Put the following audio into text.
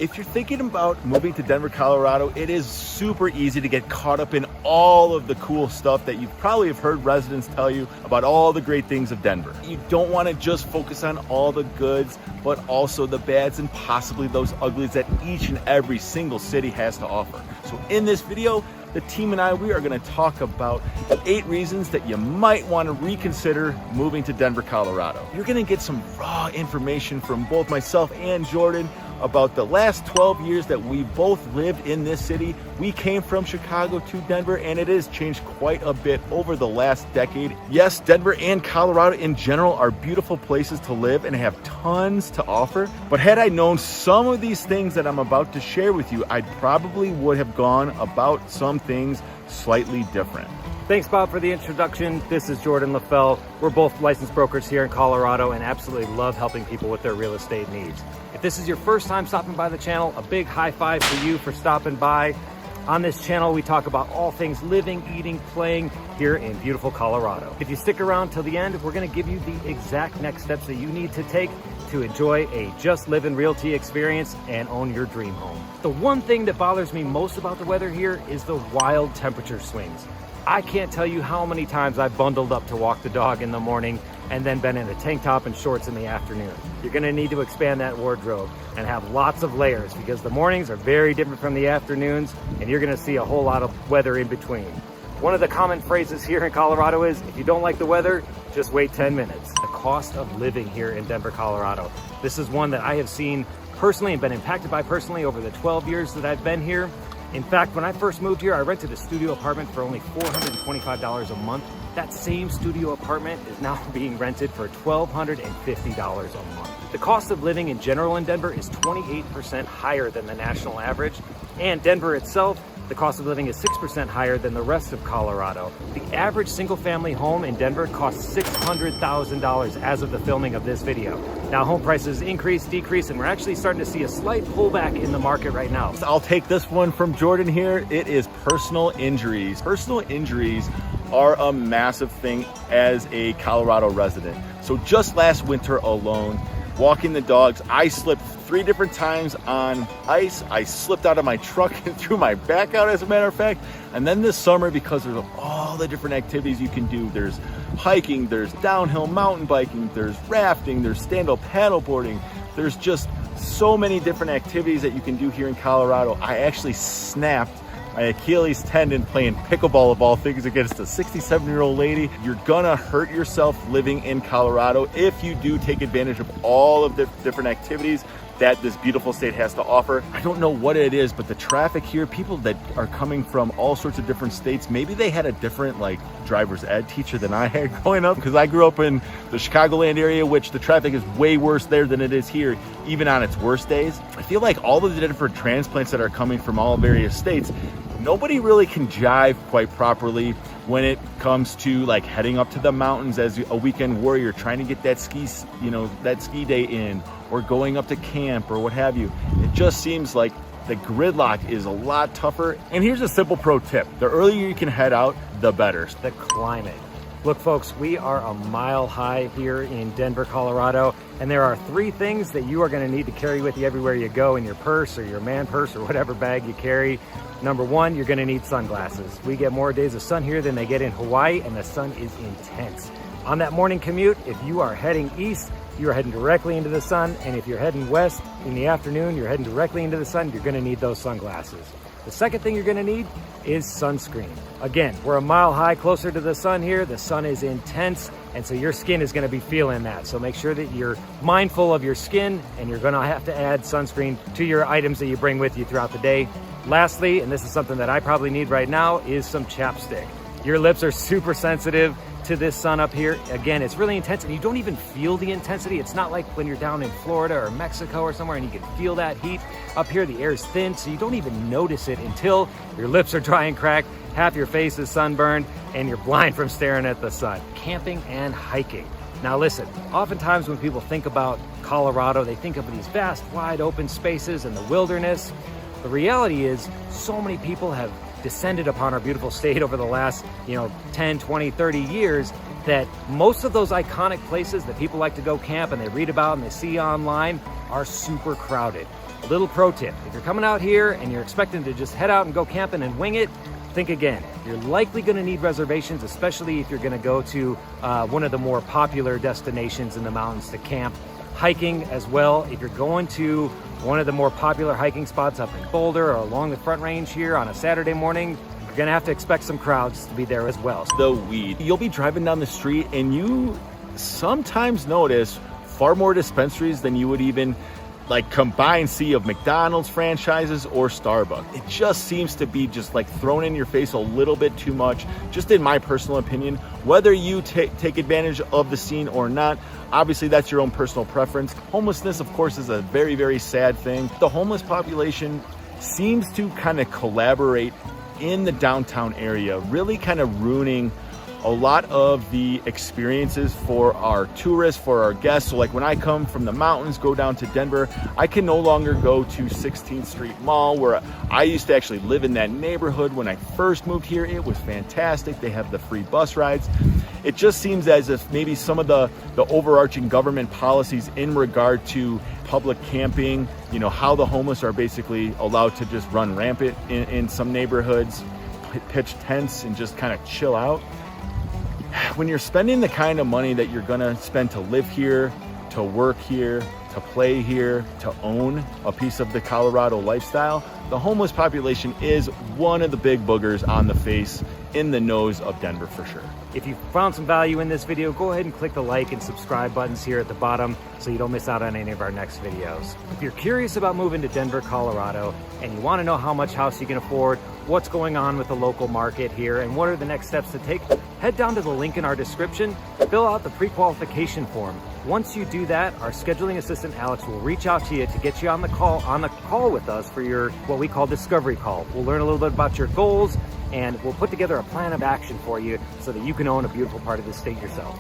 If you're thinking about moving to Denver, Colorado, it is super easy to get caught up in all of the cool stuff that you probably have heard residents tell you about all the great things of Denver. You don't want to just focus on all the goods, but also the bads and possibly those uglies that each and every single city has to offer. So in this video, the team and we are going to talk about 8 reasons that you might want to reconsider moving to Denver, Colorado. You're going to get some raw information from both myself and Jordan about the last 12 years that we both lived in this city. We came from Chicago to Denver, and it has changed quite a bit over the last decade. Yes, Denver and Colorado in general are beautiful places to live and have tons to offer. But had I known some of these things that I'm about to share with you, I probably would have gone about some things slightly different. Thanks, Bob, for the introduction. This is Jordan LaFell. We're both licensed brokers here in Colorado and absolutely love helping people with their real estate needs. If this is your first time stopping by the channel, a big high five for you for stopping by. On this channel, we talk about all things living, eating, playing here in beautiful Colorado. If you stick around till the end, we're gonna give you the exact next steps that you need to take to enjoy a just living realty experience and own your dream home. The one thing that bothers me most about the weather here is the wild temperature swings. I can't tell you how many times I've bundled up to walk the dog in the morning and then been in a tank top and shorts in the afternoon. You're gonna need to expand that wardrobe and have lots of layers because the mornings are very different from the afternoons and you're gonna see a whole lot of weather in between. One of the common phrases here in Colorado is, if you don't like the weather, just wait 10 minutes. The cost of living here in Denver, Colorado. This is one that I have seen personally and been impacted by personally over the 12 years that I've been here. In fact, when I first moved here, I rented a studio apartment for only $425 a month. That same studio apartment is now being rented for $1,250 a month. The cost of living in general in Denver is 28% higher than the national average. And Denver itself, the cost of living is 6% higher than the rest of Colorado. The average single family home in Denver costs $600,000 as of the filming of this video. Now home prices increase, decrease, and we're actually starting to see a slight pullback in the market right now. I'll take this one from Jordan here. It is personal injuries. Personal injuries are a massive thing as a Colorado resident. So just last winter alone, walking the dogs, I slipped 3 different times on ice. I slipped out of my truck and threw my back out, as a matter of fact. And then this summer, because of all the different activities you can do, there's hiking, there's downhill mountain biking, there's rafting, there's stand-up paddleboarding. There's just so many different activities that you can do here in Colorado. I actually snapped my Achilles tendon playing pickleball, of all things, against a 67-year-old lady. You're gonna hurt yourself living in Colorado if you do take advantage of all of the different activities that this beautiful state has to offer. I don't know what it is, but the traffic here, people that are coming from all sorts of different states, maybe they had a different driver's ed teacher than I had growing up, because I grew up in the Chicagoland area, which the traffic is way worse there than it is here, even on its worst days. I feel like all of the different transplants that are coming from all various states, nobody really can jive quite properly when it comes to heading up to the mountains as a weekend warrior, trying to get that ski day in, or going up to camp or what have you. It just seems like the gridlock is a lot tougher. And here's a simple pro tip. The earlier you can head out, the better. The climate. Look, folks, we are a mile high here in Denver, Colorado, and there are 3 things that you are going to need to carry with you everywhere you go in your purse or your man purse or whatever bag you carry. Number 1, you're going to need sunglasses. We get more days of sun here than they get in Hawaii, and the sun is intense. On that morning commute, if you are heading east, you are heading directly into the sun, and if you're heading west in the afternoon, you're heading directly into the sun, you're going to need those sunglasses. The second thing you're going to need is sunscreen. Again, we're a mile high closer to the sun here. The sun is intense, and so your skin is going to be feeling that. So make sure that you're mindful of your skin, and you're going to have to add sunscreen to your items that you bring with you throughout the day. Lastly, and this is something that I probably need right now, is some chapstick. Your lips are super sensitive to this sun up here. Again, it's really intense and you don't even feel the intensity. It's not like when you're down in Florida or Mexico or somewhere and you can feel that heat. Up here, the air is thin, so you don't even notice it until your lips are dry and cracked, half your face is sunburned, and you're blind from staring at the sun. Camping and hiking. Now listen, oftentimes when people think about Colorado, they think of these vast, wide open spaces and the wilderness. The reality is, so many people have descended upon our beautiful state over the last 10, 20, 30 years that most of those iconic places that people like to go camp and they read about and they see online are super crowded. A little pro tip, if you're coming out here and you're expecting to just head out and go camping and wing it, think again. You're likely going to need reservations, especially if you're going to go to one of the more popular destinations in the mountains to camp. Hiking as well, if you're going to one of the more popular hiking spots up in Boulder or along the Front Range here on a Saturday morning, you're going to have to expect some crowds to be there as well. The weed. You'll be driving down the street and you sometimes notice far more dispensaries than you would even like combined see of McDonald's franchises or Starbucks. It just seems to be just like thrown in your face a little bit too much, just in my personal opinion. Whether you take advantage of the scene or not, obviously that's your own personal preference. Homelessness, of course, is a very, very sad thing. The homeless population seems to kind of collaborate in the downtown area, really kind of ruining a lot of the experiences for our tourists, for our guests. So like when I come from the mountains, go down to Denver, I can no longer go to 16th Street Mall, where I used to actually live in that neighborhood when I first moved here. It was fantastic. They have the free bus rides. It just seems as if maybe some of the overarching government policies in regard to public camping, you know, how the homeless are basically allowed to just run rampant in some neighborhoods, pitch tents and just kind of chill out. When you're spending the kind of money that you're gonna spend to live here, to work here, to play here, to own a piece of the Colorado lifestyle, the homeless population is one of the big boogers on the face, in the nose of Denver for sure. If you found some value in this video, go ahead and click the like and subscribe buttons here at the bottom so you don't miss out on any of our next videos. If you're curious about moving to Denver, Colorado, and you want to know how much house you can afford, what's going on with the local market here, and what are the next steps to take, head down to the link in our description, fill out the pre-qualification form. Once you do that, our scheduling assistant Alex will reach out to you to get you on the call with us for your what we call discovery call. We'll learn a little bit about your goals, and we'll put together a plan of action for you so that you can own a beautiful part of the state yourself.